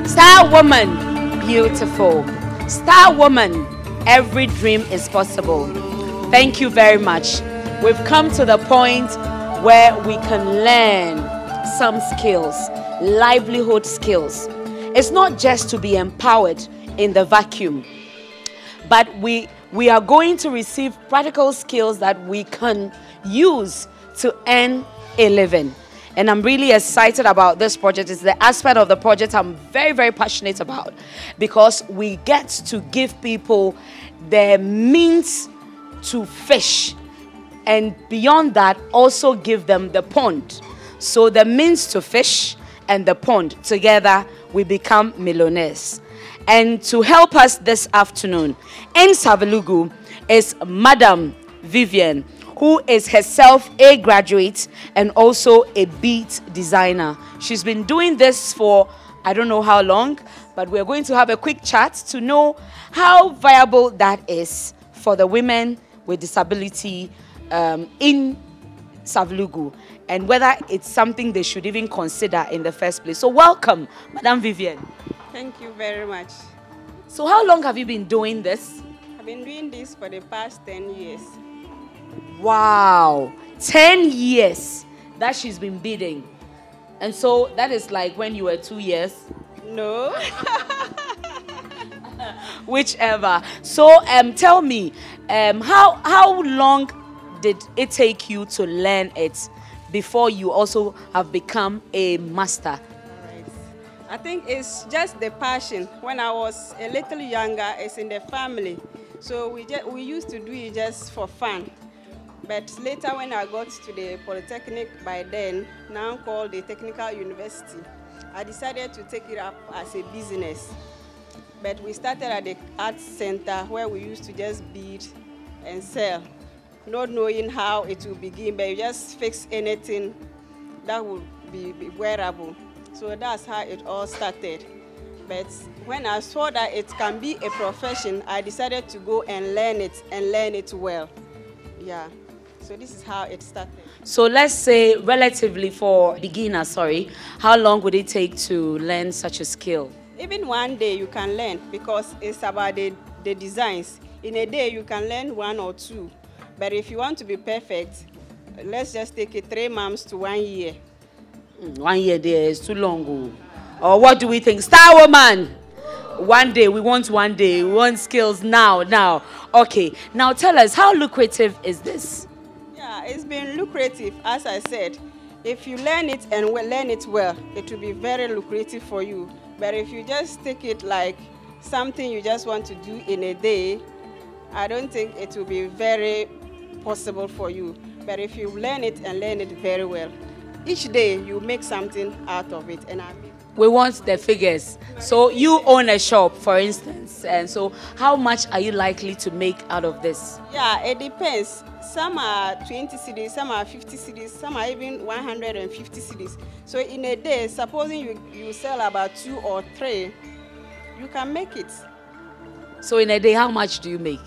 Star woman, beautiful. Star woman, every dream is possible. Thank you very much. We've come to the point where we can learn some skills, livelihood skills. It's not just to be empowered in the vacuum, but we are going to receive practical skills that we can use to earn a living. And I'm really excited about this project. It's the aspect of the project I'm very, very passionate about, because we get to give people the means to fish, and beyond that also give them the pond. So the means to fish and the pond, together we become millionaires. And to help us this afternoon in Savelugu is Madam Vivian, who is herself a graduate and also a bead designer. She's been doing this for I don't know how long, but we're going to have a quick chat to know how viable that is for the women with disability in Savelugu, and whether it's something they should even consider in the first place. So welcome, Madam Vivian. Thank you very much. So how long have you been doing this? I've been doing this for the past 10 years. Wow, 10 years that she's been beading. And so that is like when you were 2 years? No. Whichever. So tell me, how long did it take you to learn it before you also have become a master? Right. I think it's just the passion. When I was a little younger, it's in the family. So we used to do it just for fun. But later when I got to the Polytechnic, by then, now called the Technical University, I decided to take it up as a business. But we started at the Arts Center where we used to just bead and sell, not knowing how it will begin, but you just fix anything that would be wearable. So that's how it all started. But when I saw that it can be a profession, I decided to go and learn it well. Yeah. So this is how it started. So let's say relatively for beginners, how long would it take to learn such a skill? Even one day you can learn, because it's about the designs. In a day you can learn 1 or 2. But if you want to be perfect, let's just take it 3 months to 1 year. 1 year there is too long. Or what do we think? Star woman! One day, we want 1 day. We want skills now. Okay, now tell us, how lucrative is this? Yeah, it's been lucrative, as I said. If you learn it and learn it well, it will be very lucrative for you. But if you just take it like something you just want to do in a day, I don't think it will be very possible for you. But if you learn it and learn it very well, each day you make something out of it. And we want the figures. So you own a shop, for instance, and so how much are you likely to make out of this? Yeah, it depends. Some are 20 cedis, some are 50 cedis, some are even 150 cedis. So in a day, supposing you sell about 2 or 3, you can make it. So in a day, how much do you make?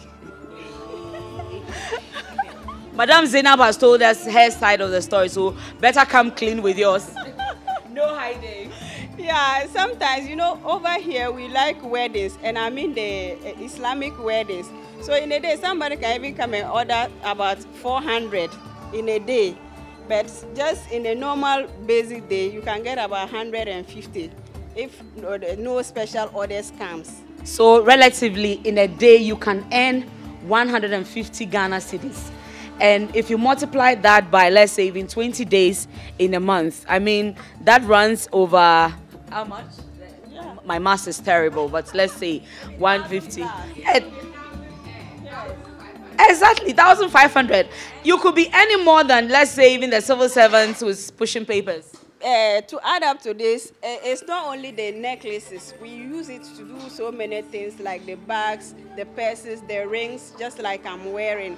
Madam Zainab has told us her side of the story, so better come clean with yours. No hiding. Yeah, sometimes, over here we like weddings, and I mean the Islamic weddings. So in a day, somebody can even come and order about 400 in a day. But just in a normal basic day, you can get about 150 if no special orders comes. So relatively, in a day, you can earn 150 Ghana cedis. And if you multiply that by, let's say, even 20 days in a month, I mean, that runs over how much? Yeah. My math is terrible, but let's say 150. Yeah. Exactly, 1,500. You could be any more than, let's say, even the civil servant who's pushing papers. to add up to this, it's not only the necklaces. We use it to do so many things like the bags, the purses, the rings, just like I'm wearing.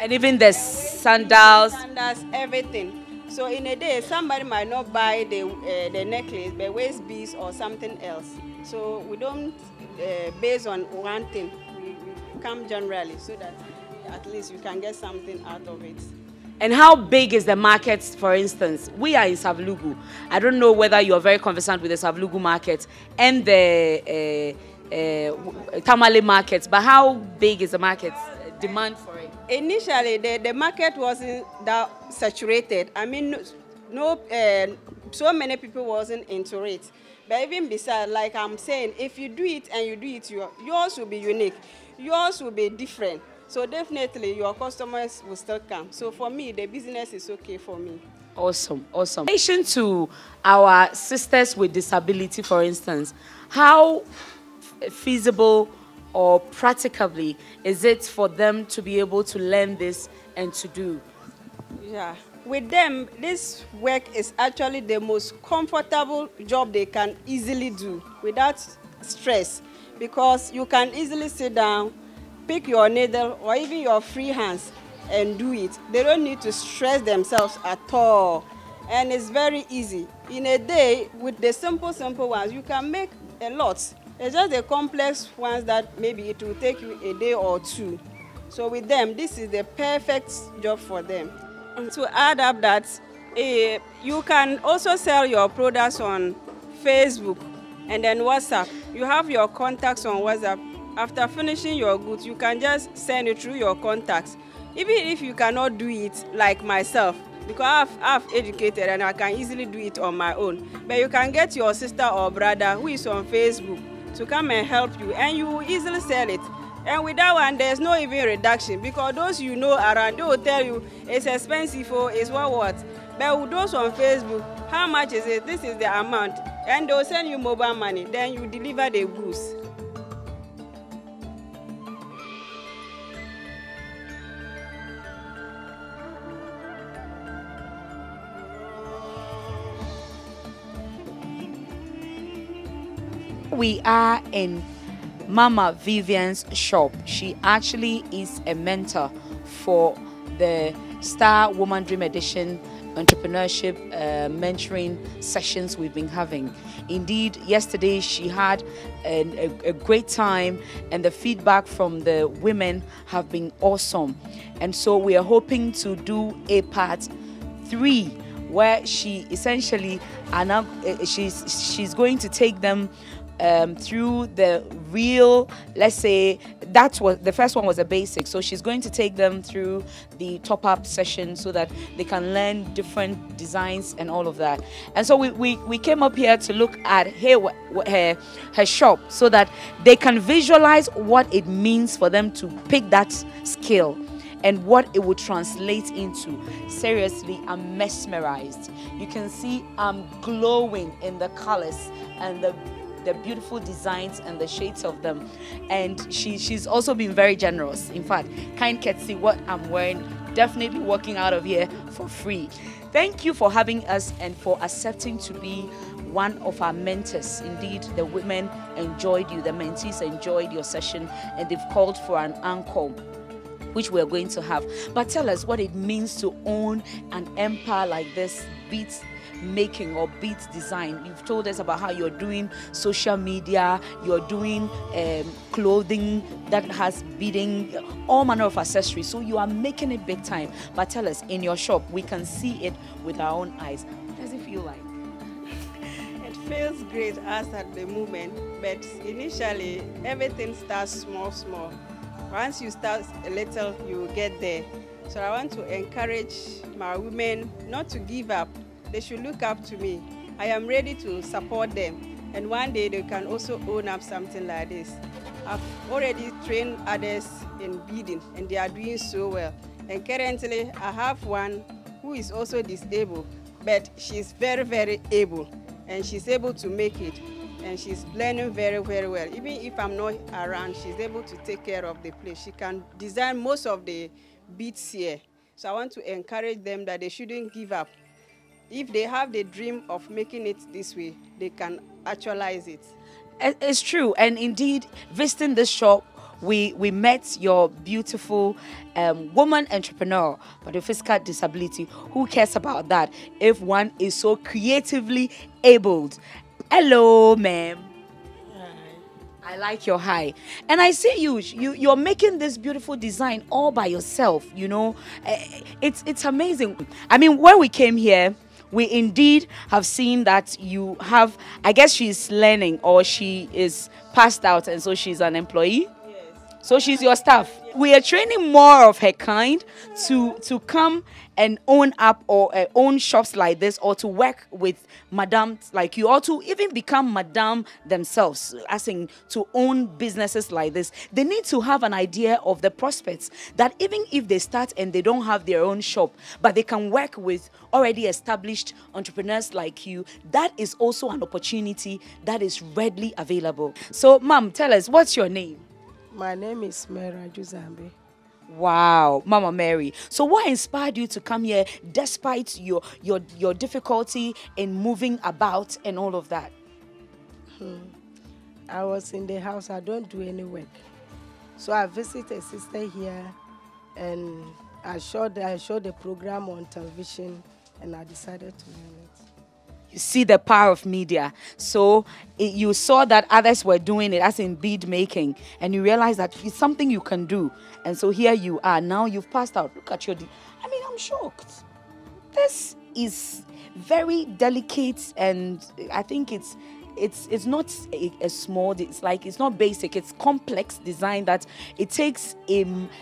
And even the sandals. Sandals, everything. So in a day, somebody might not buy the necklace, but waist beads or something else. So we don't base on one thing. We come generally so that at least you can get something out of it. And how big is the market, for instance? We are in Savlugu. I don't know whether you are very conversant with the Savlugu market and the Tamale market, but how big is the market, demand for it? Initially, the market wasn't that saturated. I mean, so many people wasn't into it. But even besides, like I'm saying, if you do it and you do it, yours will be unique. Yours will be different. So definitely your customers will still come. So for me, the business is okay for me. Awesome, awesome. In relation to our sisters with disability, for instance, how feasible or practicably is it for them to be able to learn this and to do? Yeah, with them, this work is actually the most comfortable job they can easily do without stress, because you can easily sit down, pick your needle or even your free hands and do it. They don't need to stress themselves at all. And it's very easy. In a day, with the simple ones, you can make a lot. It's just the complex ones that maybe it will take you a day or two. So with them, this is the perfect job for them. And to add up that, you can also sell your products on Facebook and then WhatsApp. You have your contacts on WhatsApp. After finishing your goods, you can just send it through your contacts. Even if you cannot do it like myself, because I've educated and I can easily do it on my own. But you can get your sister or brother who is on Facebook to come and help you, and you will easily sell it. And with that one, there's no even reduction, because those you know around, they will tell you it's expensive or it's what. But with those on Facebook, how much is it? This is the amount. And they'll send you mobile money. Then you deliver the goods. We are in Mama Vivian's shop. She actually is a mentor for the Star Woman Dream Edition entrepreneurship mentoring sessions we've been having. Indeed, yesterday she had a great time, and the feedback from the women have been awesome. And so we are hoping to do a part 3 where she essentially she's going to take them through the real, let's say, that was the first one was a basic, so she's going to take them through the top-up session so that they can learn different designs and all of that. And so we came up here to look at her shop so that they can visualize what it means for them to pick that skill and what it would translate into. Seriously, I'm mesmerized. You can see I'm glowing in the colors and the beautiful designs and the shades of them. And she's also been very generous. In fact, kind can see what I'm wearing, definitely walking out of here for free. Thank you for having us and for accepting to be one of our mentors. Indeed, the women enjoyed you, the mentees enjoyed your session, and they've called for an encore, which we're going to have. But tell us what it means to own an empire like this, beats making or beads design. You've told us about how you're doing social media, you're doing clothing that has beading, all manner of accessories. So you are making it big time. But tell us, in your shop, we can see it with our own eyes. What does it feel like? It feels great as at the moment, but initially everything starts small. Once you start a little, you will get there. So I want to encourage my women not to give up. They should look up to me. I am ready to support them. And one day they can also own up something like this. I've already trained others in beading, and they are doing so well. And currently I have one who is also disabled, but she's very, very able. And she's able to make it. And she's learning very, very well. Even if I'm not around, she's able to take care of the place. She can design most of the beads here. So I want to encourage them that they shouldn't give up. if they have the dream of making it this way, they can actualize it. It's true. And indeed, visiting this shop, we met your beautiful woman entrepreneur, but with physical disability. Who cares about that if one is so creatively abled? Hello, ma'am. I like your hi. And I see you're making this beautiful design all by yourself, you know. It's amazing. I mean, when we came here, we indeed have seen that you have, I guess she's learning or she is passed out and so she's an employee. So she's your staff. We are training more of her kind to come and own up or own shops like this, or to work with madams like you, or to even become madam themselves, as in to own businesses like this. They need to have an idea of the prospects that even if they start and they don't have their own shop, but they can work with already established entrepreneurs like you. That is also an opportunity that is readily available. So, ma'am, tell us, what's your name? My name is Mary Juzambe. Wow, Mama Mary. So what inspired you to come here despite your difficulty in moving about and all of that? I was in the house. I don't do any work. So I visited a sister here and I showed the program on television and I decided to learn it. You see the power of media. So you saw that others were doing it, as in bead making, and you realized that it's something you can do. And so here you are. Now you've passed out. Look at your... I mean, I'm shocked. This is very delicate, and I think it's not a small, it's not basic, it's complex design that it takes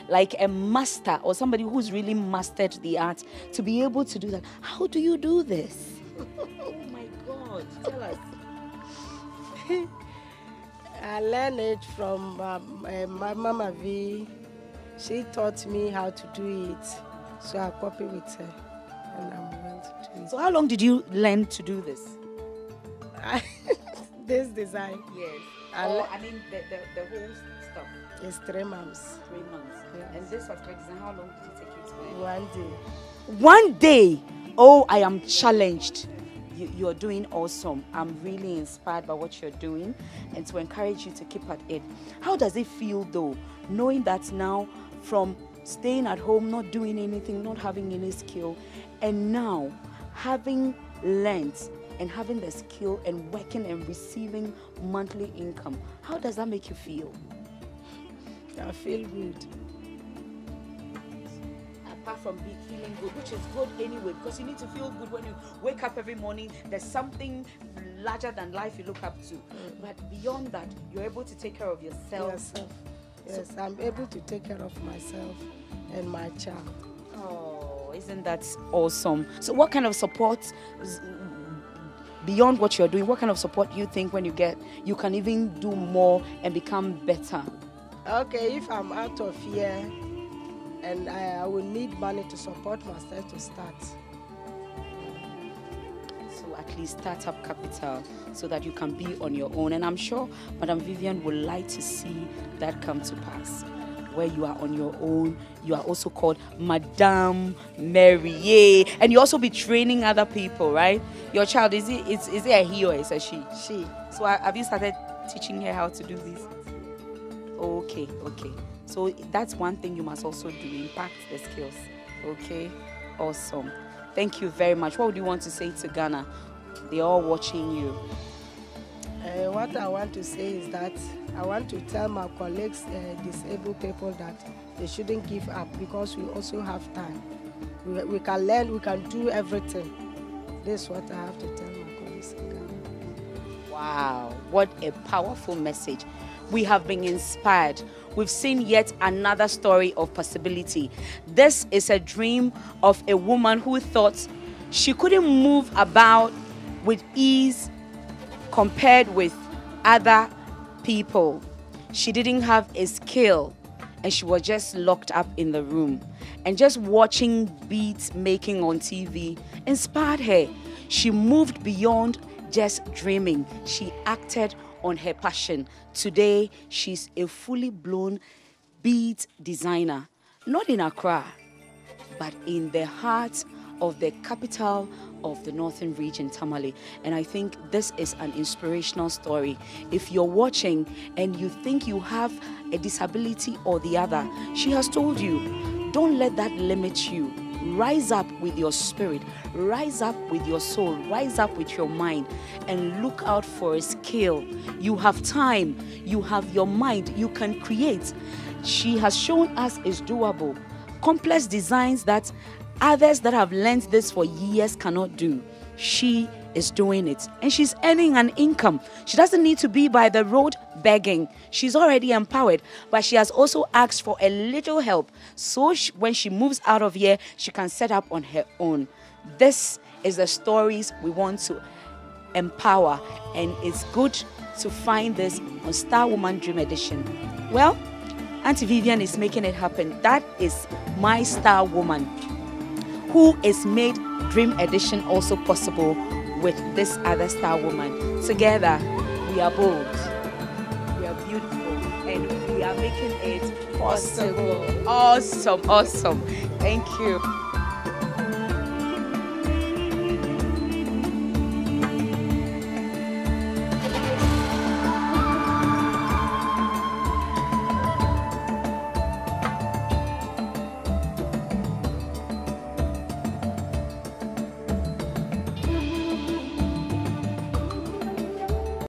like a master or somebody who's really mastered the art to be able to do that. How do you do this? Oh my God, tell us. I learned it from my Mama V. She taught me how to do it, so I copied with her and I'm going to do it. So how long did you learn to do this? This design? Yes. I mean the whole stuff. It's 3 months. 3 months. Yes. And this particular design, how long did it take you to learn? 1 day. 1 day? Oh, I am challenged. You're doing awesome. I'm really inspired by what you're doing, and to encourage you to keep at it. How does it feel though, knowing that now from staying at home, not doing anything, not having any skill, and now having learned and having the skill and working and receiving monthly income? How does that make you feel? I feel good. Apart from feeling good, which is good anyway, because you need to feel good when you wake up every morning. There's something larger than life you look up to. But beyond that, you're able to take care of yourself. Yes, so I'm able to take care of myself and my child. Oh, isn't that awesome? So what kind of support, beyond what you're doing, what kind of support do you think when you can even do more and become better? Okay, if I'm out of here, and I will need money to support myself to start. So at least startup capital so that you can be on your own. And I'm sure Madam Vivian would like to see that come to pass, where you are on your own. You are also called Madame Mary. Yay. And you also be training other people, right? Your child, is it a he or is it a she? She. So have you started teaching her how to do this? Okay. So that's one thing you must also do, impact the skills. Okay, awesome. Thank you very much. What would you want to say to Ghana? They're all watching you. What I want to say is that I want to tell my colleagues, disabled people, that they shouldn't give up, because we also have time. We can learn, we can do everything. This is what I have to tell my colleagues in Ghana. Wow, what a powerful message. We have been inspired. We've seen yet another story of possibility. This is a dream of a woman who thought she couldn't move about with ease compared with other people. She didn't have a skill and she was just locked up in the room. And just watching beads making on TV inspired her. She moved beyond just dreaming. She acted on her passion. Today, she's a fully blown bead designer, not in Accra, but in the heart of the capital of the northern region, Tamale. And I think this is an inspirational story. If you're watching and you think you have a disability or the other, she has told you, don't let that limit you. Rise up with your spirit, rise up with your soul, rise up with your mind, and look out for a skill. You have time, you have your mind, you can create. She has shown us it's doable. Complex designs that others that have learned this for years cannot do. She is doing it, and she's earning an income. She doesn't need to be by the road begging. She's already empowered, but she has also asked for a little help, so when she moves out of here, she can set up on her own. This is the stories we want to empower, and it's good to find this on Star Woman Dream Edition. Well, Auntie Vivian is making it happen. That is my Star Woman, who is made Dream Edition also possible with this other Star Woman. Together, we are bold, we are beautiful, and we are making it possible. Awesome, awesome. Thank you.